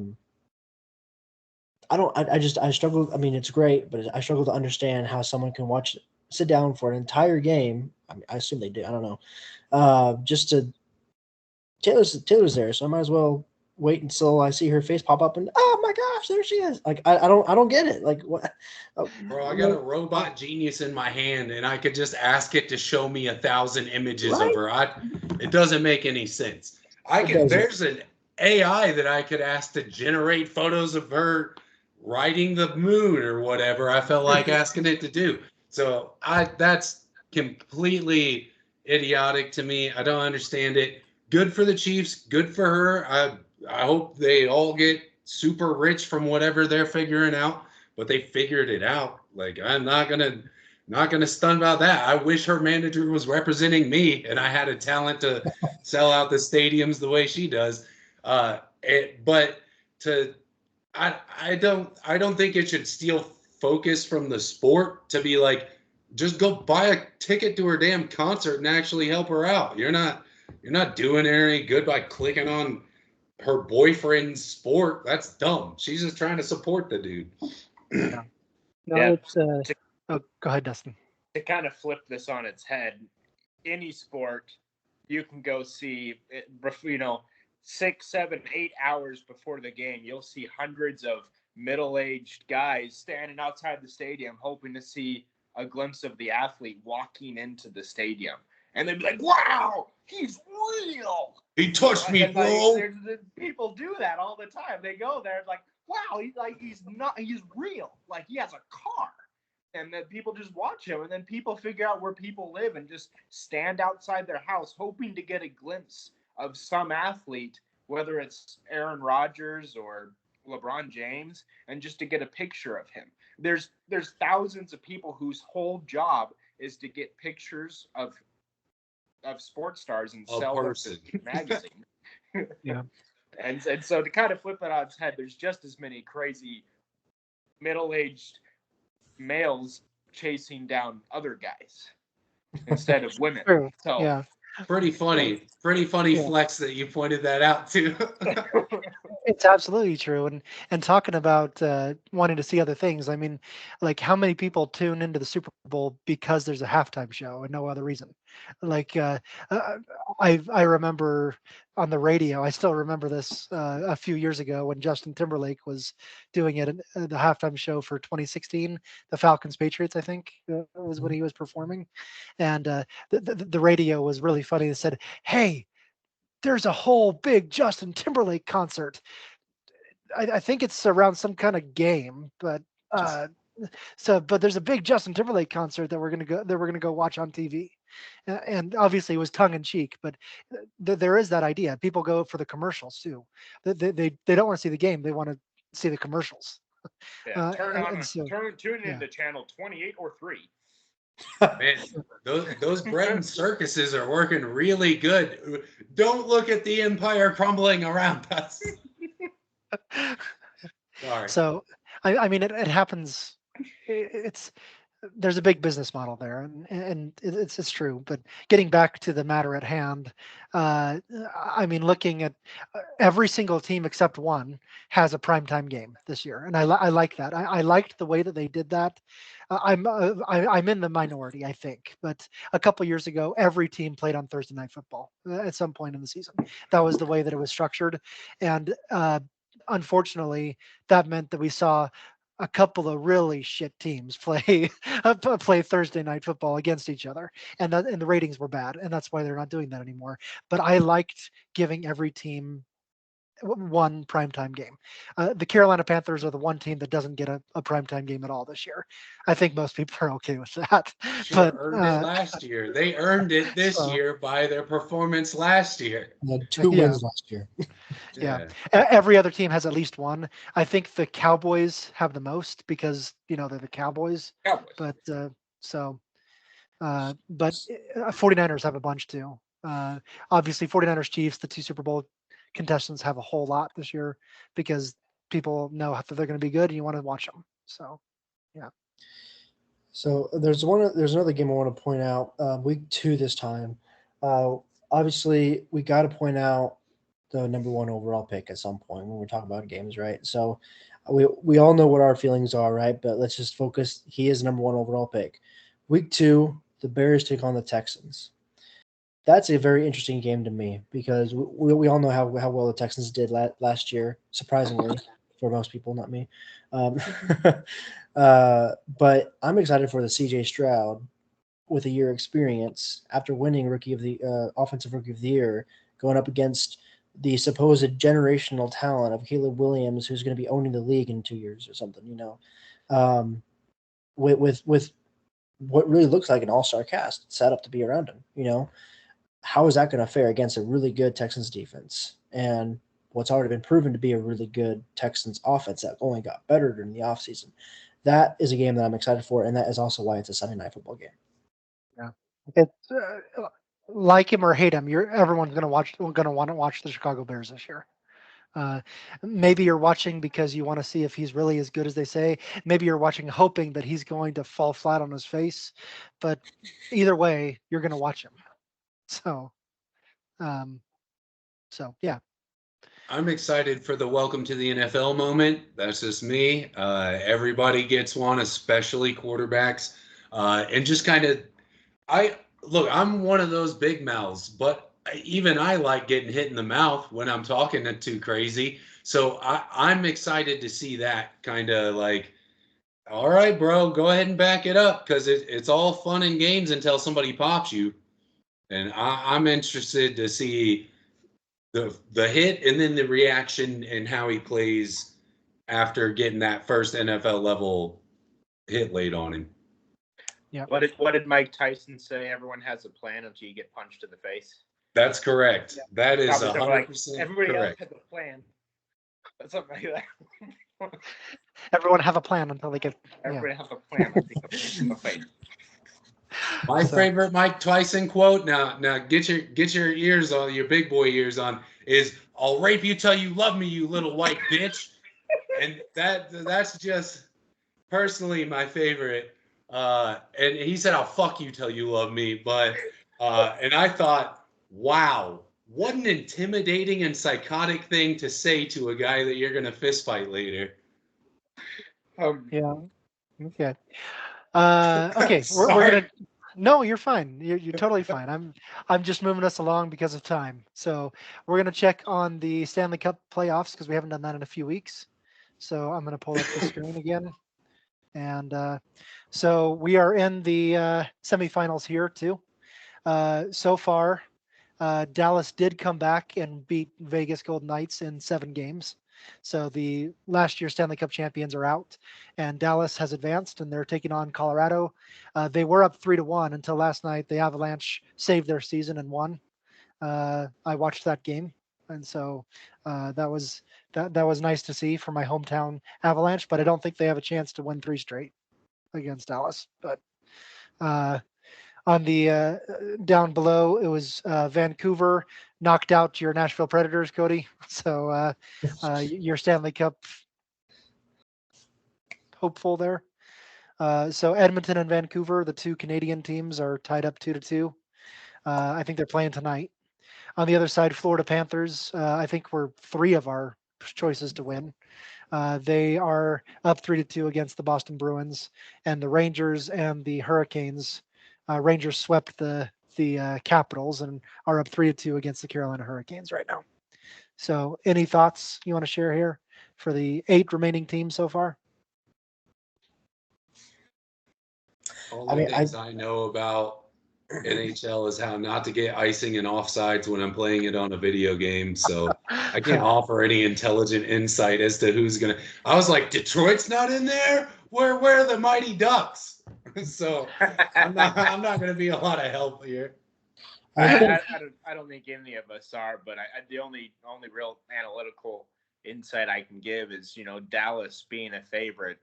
struggle. I mean, it's great, but I struggle to understand how someone can sit down for an entire game. I mean, I assume they do. I don't know. Just to Taylor's there, so I might as well wait until I see her face pop up and oh my gosh, there she is. Like I don't get it. Like what? Bro, I got a robot genius in my hand, and I could just ask it to show me 1,000 images of her. It doesn't make any sense. There's an AI that I could ask to generate photos of her riding the moon or whatever I felt like asking it to do. So that's completely idiotic to me. I don't understand it. Good for the Chiefs. Good for her. I hope they all get super rich from whatever they're figuring out. But they figured it out. Like I'm not gonna stun about that. I wish her manager was representing me and I had a talent to sell out the stadiums the way she does. I don't think it should steal focus from the sport to be like, just go buy a ticket to her damn concert and actually help her out. You're not doing her any good by clicking on her boyfriend's sport. That's dumb. She's just trying to support the dude. Yeah. No, Yeah. it's go ahead, Dustin. To kind of flip this on its head, any sport you can go see, 6, 7, 8 hours before the game, you'll see hundreds of middle-aged guys standing outside the stadium hoping to see a glimpse of the athlete walking into the stadium. And they'd be like, wow, he's real. He touched me, bro. People do that all the time. They go there like, wow, he's real. Like he has a car. And then people just watch him, and then people figure out where people live and just stand outside their house hoping to get a glimpse of some athlete, whether it's Aaron Rodgers or LeBron James, and just to get a picture of him. There's thousands of people whose whole job is to get pictures of sports stars and sell them in magazine. Yeah. And so to kind of flip it on its head, there's just as many crazy middle-aged males chasing down other guys instead of women. True. So Yeah. Pretty funny flex that you pointed that out too. It's absolutely true. And talking about wanting to see other things, I mean, like how many people tune into the Super Bowl because there's a halftime show and no other reason? Like I remember on the radio, I still remember this a few years ago when Justin Timberlake was doing it at the halftime show for 2016, the Falcons Patriots, I think was when he was performing, and the radio was really funny. It said, "Hey, there's a whole big Justin Timberlake concert. I think it's around some kind of game, but but there's a big Justin Timberlake concert that we're gonna go watch on TV." And obviously it was tongue in cheek, but there is that idea. People go for the commercials too. They don't want to see the game; they want to see the commercials. yeah, tune into channel 28 or 3. Man, those Breton circuses are working really good. Don't look at the empire crumbling around us. Sorry. So, I mean, it happens. It's there's a big business model there, and it's true. But getting back to the matter at hand, I mean, looking at every single team except one has a primetime game this year, and I like that. I liked the way that they did that. I'm in the minority, I think, but a couple years ago, every team played on Thursday night football at some point in the season. That was the way that it was structured, and unfortunately, that meant that we saw a couple of really shit teams play play Thursday night football against each other, and the ratings were bad, and that's why they're not doing that anymore. But I liked giving every team one primetime game. The Carolina Panthers are the one team that doesn't get a primetime game at all this year. I think most people are okay with that. Should But have earned it last year. They earned it this year by their performance last year. They had 2 Yeah. wins last year. Yeah. Every other team has at least one. I think the Cowboys have the most because they're the Cowboys. Cowboys. But but 49ers have a bunch too. Obviously, 49ers Chiefs, the 2 Super Bowl contestants, have a whole lot this year because people know that they're going to be good and you want to watch them. So, yeah. So there's another game I want to point out. Week 2 this time. Obviously, we got to point out the number 1 overall pick at some point when we're talking about games, right? So we all know what our feelings are, right? But let's just focus. He is number 1 overall pick. Week 2, the Bears take on the Texans. That's a very interesting game to me because we all know how well the Texans did last year, surprisingly for most people, not me. But I'm excited for the C.J. Stroud with a year experience after winning offensive rookie of the year, going up against the supposed generational talent of Caleb Williams, who's going to be owning the league in 2 years or something. With what really looks like an all-star cast set up to be around him. How is that going to fare against a really good Texans defense and what's already been proven to be a really good Texans offense that only got better during the offseason? That is a game that I'm excited for, and that is also why it's a Sunday night football game. Yeah. It's like him or hate him, everyone's going to want to watch the Chicago Bears this year. Maybe you're watching because you want to see if he's really as good as they say. Maybe you're watching hoping that he's going to fall flat on his face. But either way, you're going to watch him. So, yeah. I'm excited for the welcome to the NFL moment. That's just me. Everybody gets one, especially quarterbacks. And just kind of, I'm one of those big mouths, but even I like getting hit in the mouth when I'm talking too crazy. So I'm excited to see that kind of like, all right, bro, go ahead and back it up because it's all fun and games until somebody pops you. And I'm interested to see the hit and then the reaction and how he plays after getting that first NFL level hit laid on him. Yeah. What did Mike Tyson say? Everyone has a plan until you get punched in the face. That's correct. Yeah. That is 100% everybody correct. else has a plan. That's something like that. Everyone have a plan until they get. Everybody have a plan until they get punched in the face. My favorite Mike Tyson quote. Now get your ears on, your big boy ears on. Is "I'll rape you till you love me, you little white bitch," and that's just personally my favorite. And he said, "I'll fuck you till you love me," but and I thought, wow, what an intimidating and psychotic thing to say to a guy that you're gonna fist fight later. Yeah. Okay. Okay. We're gonna. No, you're fine. You're totally fine. I'm just moving us along because of time. So we're gonna check on the Stanley Cup playoffs because we haven't done that in a few weeks. So I'm gonna pull up the screen again, and so we are in the semifinals here too. So far, Dallas did come back and beat Vegas Golden Knights in 7 games. So the last year Stanley Cup champions are out, and Dallas has advanced, and they're taking on Colorado. They were up 3-1 until last night. The Avalanche saved their season and won. I watched that game, and so that was nice to see for my hometown Avalanche. But I don't think they have a chance to win 3 straight against Dallas. But on the down below, it was Vancouver knocked out your Nashville Predators, Cody. So your Stanley Cup hopeful there. So Edmonton and Vancouver, the two Canadian teams, are tied up 2-2. I think they're playing tonight. On the other side, Florida Panthers, I think we're three of our choices to win. They are up 3-2 against the Boston Bruins, and the Rangers and the Hurricanes. Rangers swept the Capitals and are up 3-2 against the Carolina Hurricanes right now. So, any thoughts you want to share here for the 8 remaining teams so far? Only things I know about NHL is how not to get icing and offsides when I'm playing it on a video game. So I can't offer any intelligent insight as to who's gonna. I was like, Detroit's not in there. Where are the Mighty Ducks? So I'm not gonna be a lot of help here. I don't think any of us are, but the only real analytical insight I can give is, Dallas being a favorite,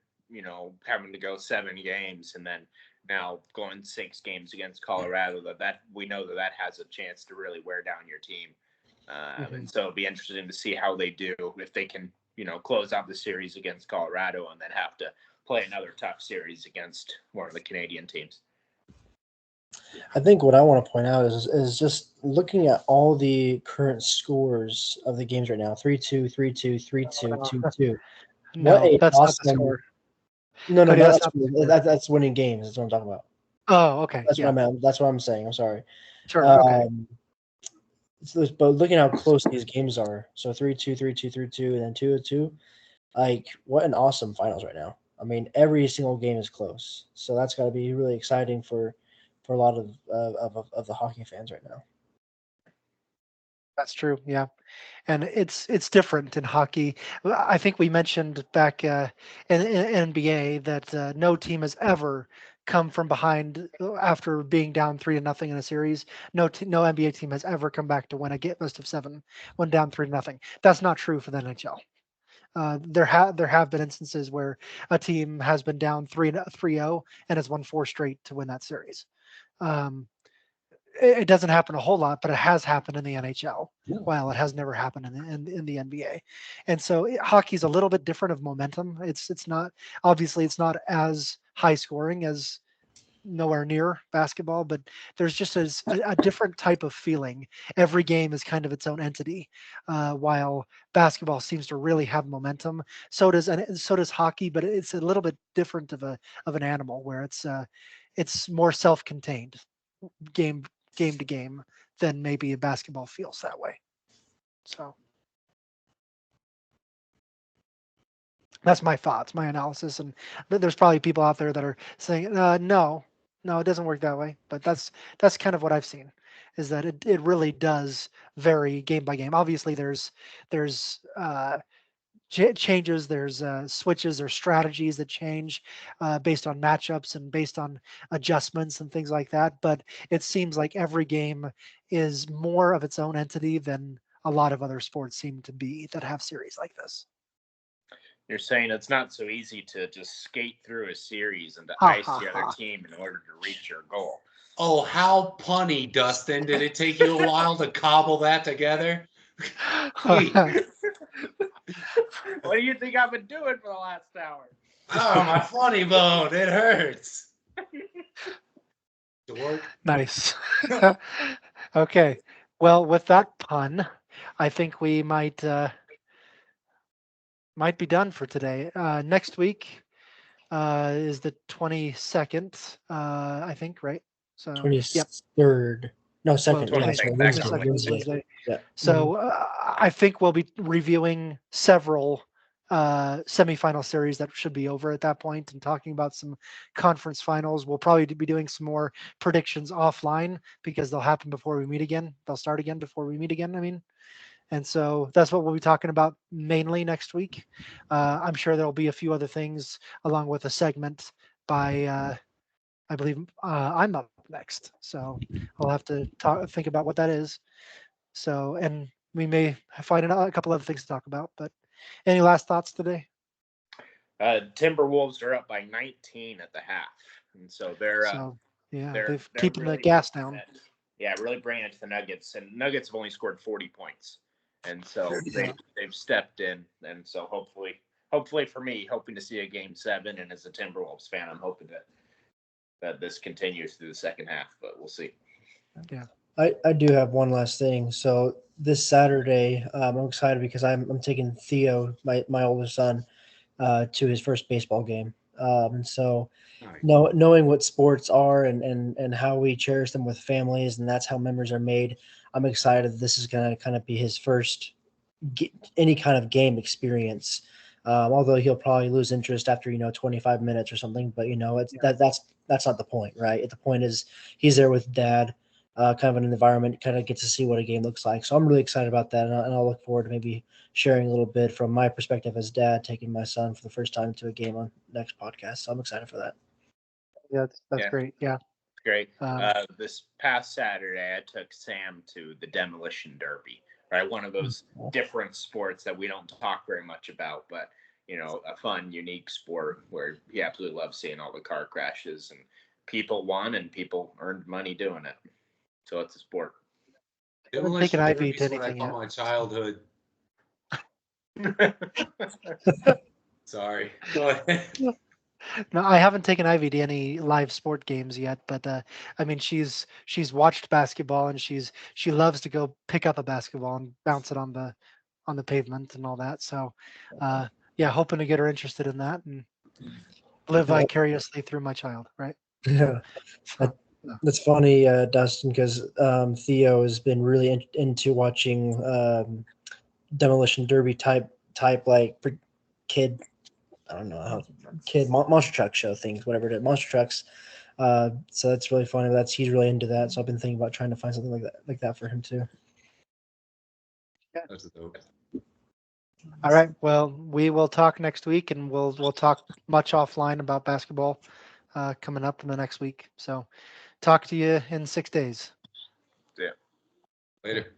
having to go 7 games and then now going 6 games against Colorado, that we know that has a chance to really wear down your team. And so it'll be interesting to see how they do, if they can, close out the series against Colorado and then have to play another tough series against one of the Canadian teams. I think what I want to point out is just looking at all the current scores of the games right now: 3-2, 3-2, 3-2, 2-2. No, that's not the score. No, Cody, that's winning games. That's what I'm talking about. Oh, okay. That's what I meant. That's what I'm saying. I'm sorry. Sure. Okay. But looking how close these games are, so 3-2, 3-2, 3-2, and then 2-2. Like, what an awesome finals right now. I mean, every single game is close, so that's got to be really exciting for a lot of the hockey fans right now. That's true. Yeah. And it's different in hockey. I think we mentioned back in NBA that no team has ever come from behind after being down 3-0 in a series. No NBA team has ever come back to win a best of 7 when down 3-0. That's not true for the NHL. There have been instances where a team has been down 3-0 and has won 4 straight to win that series. It doesn't happen a whole lot, but it has happened in the NHL. While it has never happened in the NBA, and so hockey's a little bit different of momentum. It's not, obviously it's not as high scoring as nowhere near basketball, but there's just a different type of feeling. Every game is kind of its own entity, while basketball seems to really have momentum. So does hockey, but it's a little bit different of an animal where it's more self-contained game to game than maybe a basketball feels that way. So that's my thoughts, my analysis, and there's probably people out there that are saying, no, it doesn't work that way. But that's kind of what I've seen, is that it really does vary game by game. Obviously, there's changes, there's switches or strategies that change based on matchups and based on adjustments and things like that. But it seems like every game is more of its own entity than a lot of other sports seem to be that have series like this. You're saying it's not so easy to just skate through a series and to ice the other team in order to reach your goal. Oh, how punny, Dustin. Did it take you a while to cobble that together? What do you think I've been doing for the last hour? Oh, my funny bone. It hurts. Dork. Nice. Okay. Well, with that pun, I think we might be done for today. Next week is the 22nd, I think, right? So 23rd. Yep. No, second. Well, yeah, Wednesday. Yeah. So I think we'll be reviewing several semifinal series that should be over at that point and talking about some conference finals. We'll probably be doing some more predictions offline because they'll happen before we meet again. They'll start again before we meet again, I mean. And so that's what we'll be talking about mainly next week. I'm sure there'll be a few other things along with a segment by, I believe I'm up next. So I'll have to think about what that is. So, and we may find a couple other things to talk about, but any last thoughts today? Timberwolves are up by 19 at the half. And so they're keeping really the gas down. Really bringing it to the Nuggets. And Nuggets have only scored 40 points. And so they've stepped in. And so hopefully hopefully for me, hoping to see a Game 7, and as a Timberwolves fan, I'm hoping that this continues through the second half, but we'll see. Yeah. I do have one last thing. So this Saturday, I'm excited because I'm taking Theo, my older son, to his first baseball game. And so Nice. knowing what sports are and how we cherish them with families, and that's how memories are made, I'm excited this is going to kind of be his first any kind of game experience. Although he'll probably lose interest after 25 minutes or something, but it's that's not the point, right? The point is he's there with dad, kind of an environment, kind of gets to see what a game looks like. So I'm really excited about that, and I'll look forward to maybe sharing a little bit from my perspective as dad, taking my son for the first time to a game on next podcast. So I'm excited for that. Yeah, that's Yeah. great. Yeah. Great. Um, This past Saturday, I took Sam to the Demolition Derby, right? One of those different sports that we don't talk very much about, but a fun, unique sport where he absolutely loves seeing all the car crashes, and people won and people earned money doing it. So it's a sport. haven't taken Demolition Ivy Derby to is what I anything call yet. my childhood. Sorry. Go ahead. No, I haven't taken Ivy to any live sport games yet, but I mean, she's watched basketball and she loves to go pick up a basketball and bounce it on the pavement and all that. So, yeah, hoping to get her interested in that and live vicariously through my child, right? Yeah. So, That's funny, Dustin, because Theo has been really into watching demolition derby type like for kid. I don't know how monster truck show things, whatever it is, monster trucks. So that's really funny. He's really into that. So I've been thinking about trying to find something like that for him too. That's dope. all right. Well, we will talk next week, and we'll talk much offline about basketball coming up in the next week. So, talk to you in 6 days. Yeah. Later.